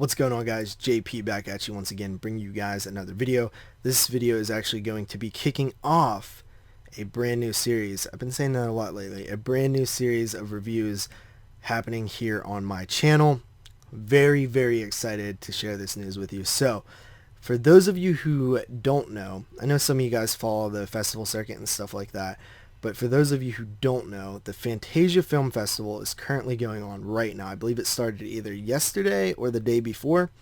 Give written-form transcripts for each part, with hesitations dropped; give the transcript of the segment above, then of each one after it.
What's going on, guys? JP back at you once again, bringing you guys another video. This video is actually going to be kicking off a brand new series. I've been saying that a lot lately. A brand new series of reviews happening here on my channel. Very, very excited to share this news with you. So, for those of you who don't know, I know some of you guys follow the festival circuit and stuff like that, but for those of you who don't know, the Fantasia Film Festival is currently going on right now. I believe it started either yesterday or the day before,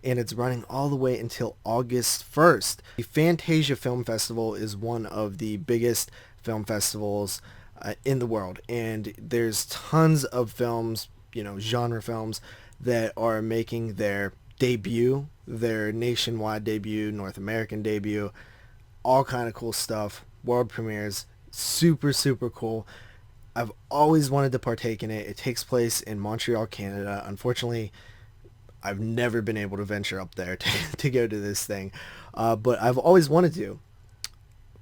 and it's running all the way until August 1st. The Fantasia Film Festival is one of the biggest film festivals in the world, and there's tons of films, genre films, that are making their debut, their nationwide debut, North American debut, all kind of cool stuff, world premieres. Super, super cool. I've always wanted to partake in it. It takes place in Montreal, Canada. Unfortunately, I've never been able to venture up there to go to this thing, but I've always wanted to.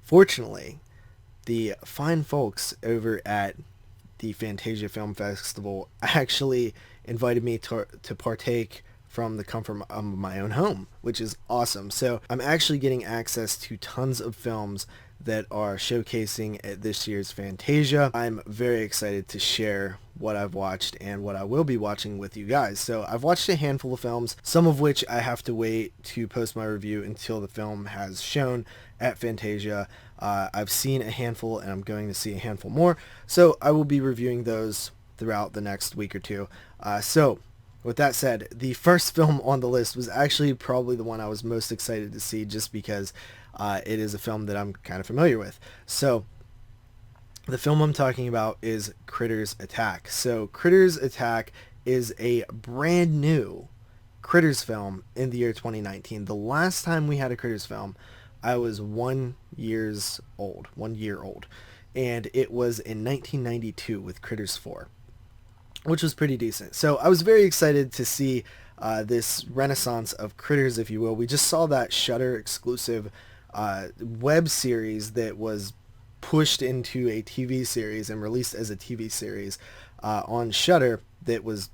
Fortunately, the fine folks over at the Fantasia Film Festival actually invited me to partake from the comfort of my own home, which is awesome. So I'm actually getting access to tons of films that are showcasing at this year's Fantasia. I'm very excited to share what I've watched and what I will be watching with you guys. So I've watched a handful of films, some of which I have to wait to post my review until the film has shown at Fantasia. I've seen a handful and I'm going to see a handful more. So I will be reviewing those throughout the next week or two. So with that said, the first film on the list was actually probably the one I was most excited to see, just because it is a film that I'm kind of familiar with. So the film I'm talking about is Critters Attack. So Critters Attack is a brand new Critters film in the year 2019. The last time we had a Critters film, I was 1 year old, and it was in 1992 with Critters 4. Which was pretty decent. So I was very excited to see this renaissance of Critters, if you will. We just saw that Shudder exclusive web series that was pushed into a TV series and released as a TV series on Shudder that was,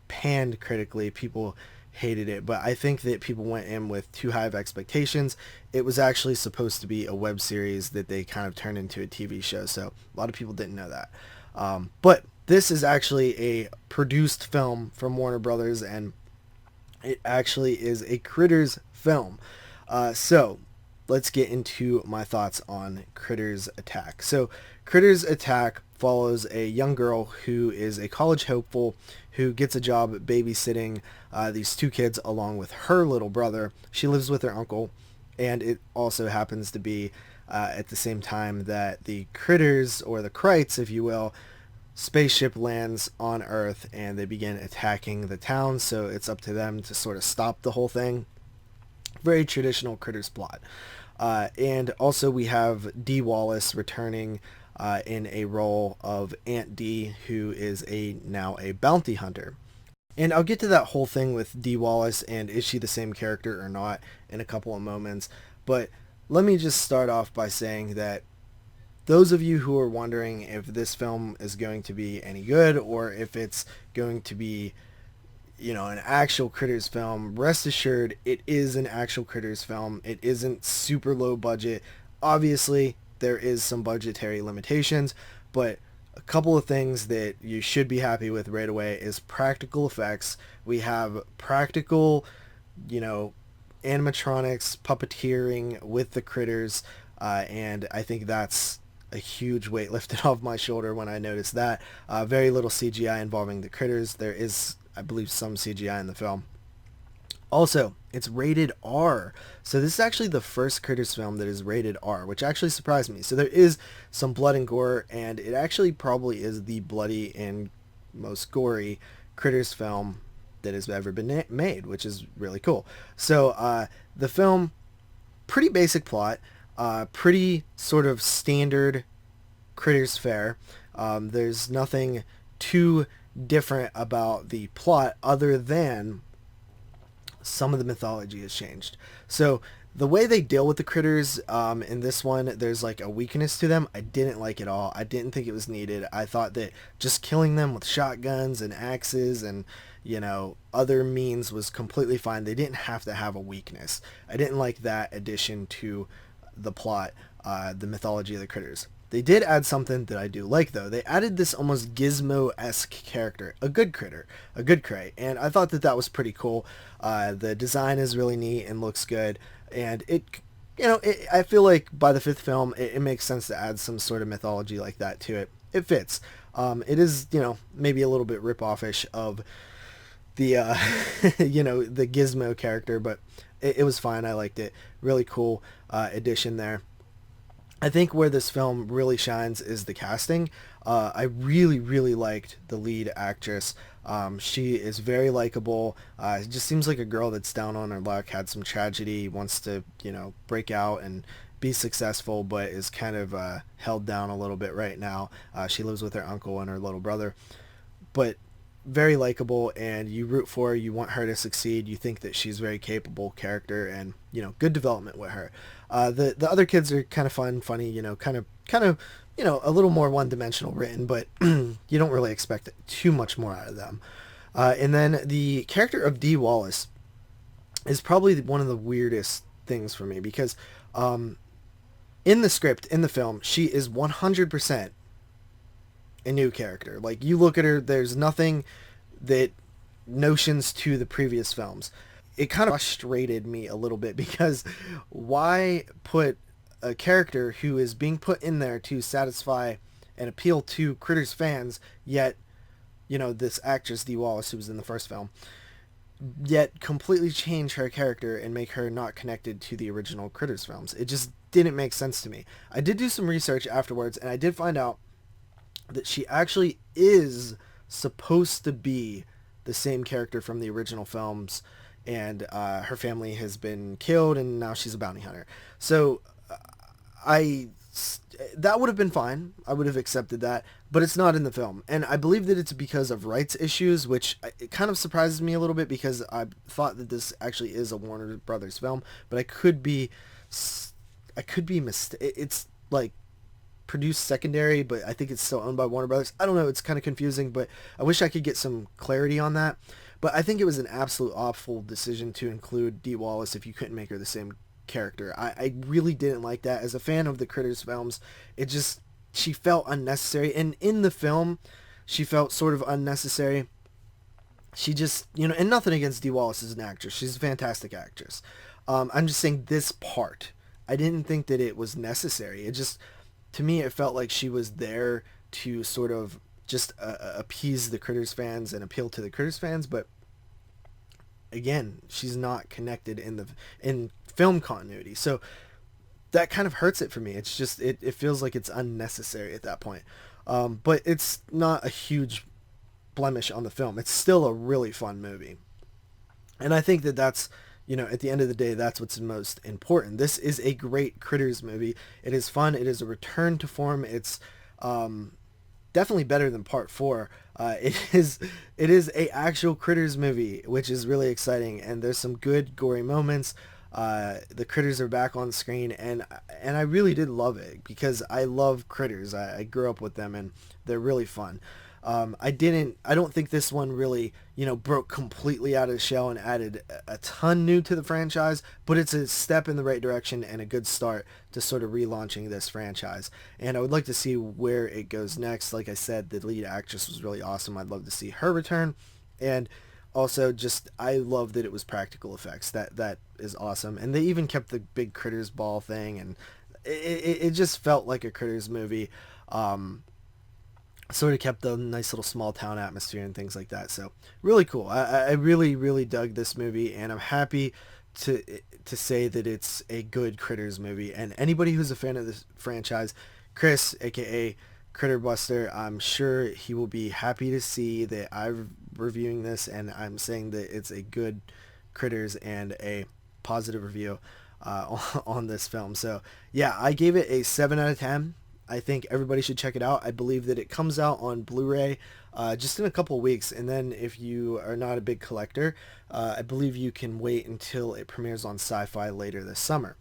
panned critically. People hated it, but I think that people went in with too high of expectations. It was actually supposed to be a web series that they kind of turned into a TV show, so a lot of people didn't know that. But this is actually a produced film from Warner Brothers, and it actually is a Critters film. So let's get into my thoughts on Critters Attack. So Critters Attack follows a young girl who is a college hopeful who gets a job babysitting these two kids along with her little brother. She lives with her uncle, and it also happens to be at the same time that the Critters, or the Krites, if you will, spaceship lands on Earth and they begin attacking the town, so it's up to them to sort of stop the whole thing. Very traditional Critters plot. And also we have Dee Wallace returning in a role of Aunt Dee, who is now a bounty hunter. And I'll get to that whole thing with Dee Wallace and is she the same character or not in a couple of moments, but let me just start off by saying that those of you who are wondering if this film is going to be any good or if it's going to be, an actual Critters film, rest assured it is an actual Critters film. It isn't super low budget. Obviously, there is some budgetary limitations, but a couple of things that you should be happy with right away is practical effects. We have practical, animatronics, puppeteering with the critters, and I think that's a huge weight lifted off my shoulder when I noticed that. Very little CGI involving the critters. There is, I believe, some CGI in the film. Also, it's rated R. So this is actually the first Critters film that is rated R, which actually surprised me. So there is some blood and gore, and it actually probably is the bloody and most gory Critters film that has ever been made, which is really cool. So the film, pretty basic plot. Pretty sort of standard Critters fare. There's nothing too different about the plot other than some of the mythology has changed. So the way they deal with the critters in this one, there's like a weakness to them. I didn't like it all. I didn't think it was needed. I thought that just killing them with shotguns and axes and other means was completely fine. They didn't have to have a weakness. I didn't like that addition to the plot, the mythology of the critters. They did add something that I do like, though. They added this almost Gizmo-esque character, a good critter, a good cray, and I thought that that was pretty cool. The design is really neat and looks good, and I feel like by the fifth film, it makes sense to add some sort of mythology like that to it. It fits. It is, maybe a little bit rip-offish of the, the Gizmo character, but it was fine. I liked it. Really cool addition there. I think where this film really shines is the casting. I really, really liked the lead actress. She is very likable. It just seems like a girl that's down on her luck, had some tragedy, wants to, break out and be successful, but is kind of held down a little bit right now. She lives with her uncle and her little brother. But very likable, and you root for her. You want her to succeed. You think that she's a very capable character, and good development with her. The other kids are kind of fun, funny, kind of a little more one-dimensional written, but you don't really expect too much more out of them. And then the character of Dee Wallace is probably one of the weirdest things for me, because in the script, in the film, she is 100% a new character. Like, you look at her, there's nothing that notions to the previous films. It kind of frustrated me a little bit, because why put a character who is being put in there to satisfy and appeal to Critters fans, yet, this actress, Dee Wallace, who was in the first film, yet completely change her character and make her not connected to the original Critters films? It just didn't make sense to me. I did do some research afterwards, and I did find out that she actually is supposed to be the same character from the original films, and her family has been killed, and now she's a bounty hunter. So that would have been fine. I would have accepted that, but it's not in the film, and I believe that it's because of rights issues, which it kind of surprises me a little bit, because I thought that this actually is a Warner Brothers film, but I could be it's like produced secondary, but I think it's still owned by Warner Brothers. I don't know. It's kind of confusing, but I wish I could get some clarity on that. But I think it was an absolute awful decision to include Dee Wallace if you couldn't make her the same character. I really didn't like that. As a fan of the Critters films, she felt unnecessary. And in the film, she felt sort of unnecessary. She just, and nothing against Dee Wallace as an actress. She's a fantastic actress. I'm just saying this part, I didn't think that it was necessary. It just, to me, it felt like she was there to sort of just appease the Critters fans and appeal to the Critters fans, but again, she's not connected in film continuity, so that kind of hurts it for me. It's just it feels like it's unnecessary at that point, but it's not a huge blemish on the film. It's still a really fun movie, and I think that that's, at the end of the day, that's what's most important. This is a great Critters movie. It is fun. It is a return to form. It's definitely better than Part 4. It is a actual Critters movie, which is really exciting, and there's some good gory moments. The Critters are back on screen, and I really did love it, because I love Critters. I grew up with them, and they're really fun. I don't think this one really, broke completely out of the shell and added a ton new to the franchise, but it's a step in the right direction and a good start to sort of relaunching this franchise. And I would like to see where it goes next. Like I said, the lead actress was really awesome. I'd love to see her return. And also, just, I love that it was practical effects. That is awesome. And they even kept the big Critters ball thing, and it just felt like a Critters movie. Sort of kept the nice little small town atmosphere and things like that. So really cool. I really, really dug this movie, and I'm happy to say that it's a good Critters movie. And anybody who's a fan of this franchise, Chris, aka Critterbuster, I'm sure he will be happy to see that I'm reviewing this, and I'm saying that it's a good Critters and a positive review on this film. So yeah, I gave it a 7 out of 10. I think everybody should check it out. I believe that it comes out on Blu-ray just in a couple weeks, and then if you are not a big collector, I believe you can wait until it premieres on Sci-Fi later this summer.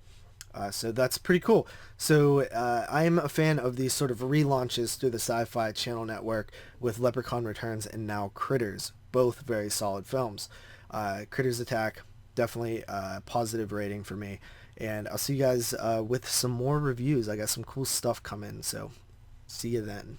So that's pretty cool. So I'm a fan of these sort of relaunches through the Sci-Fi Channel network with Leprechaun Returns and now Critters both very solid films. Critters Attack, definitely a positive rating for me. And I'll see you guys with some more reviews. I got some cool stuff coming, so see you then.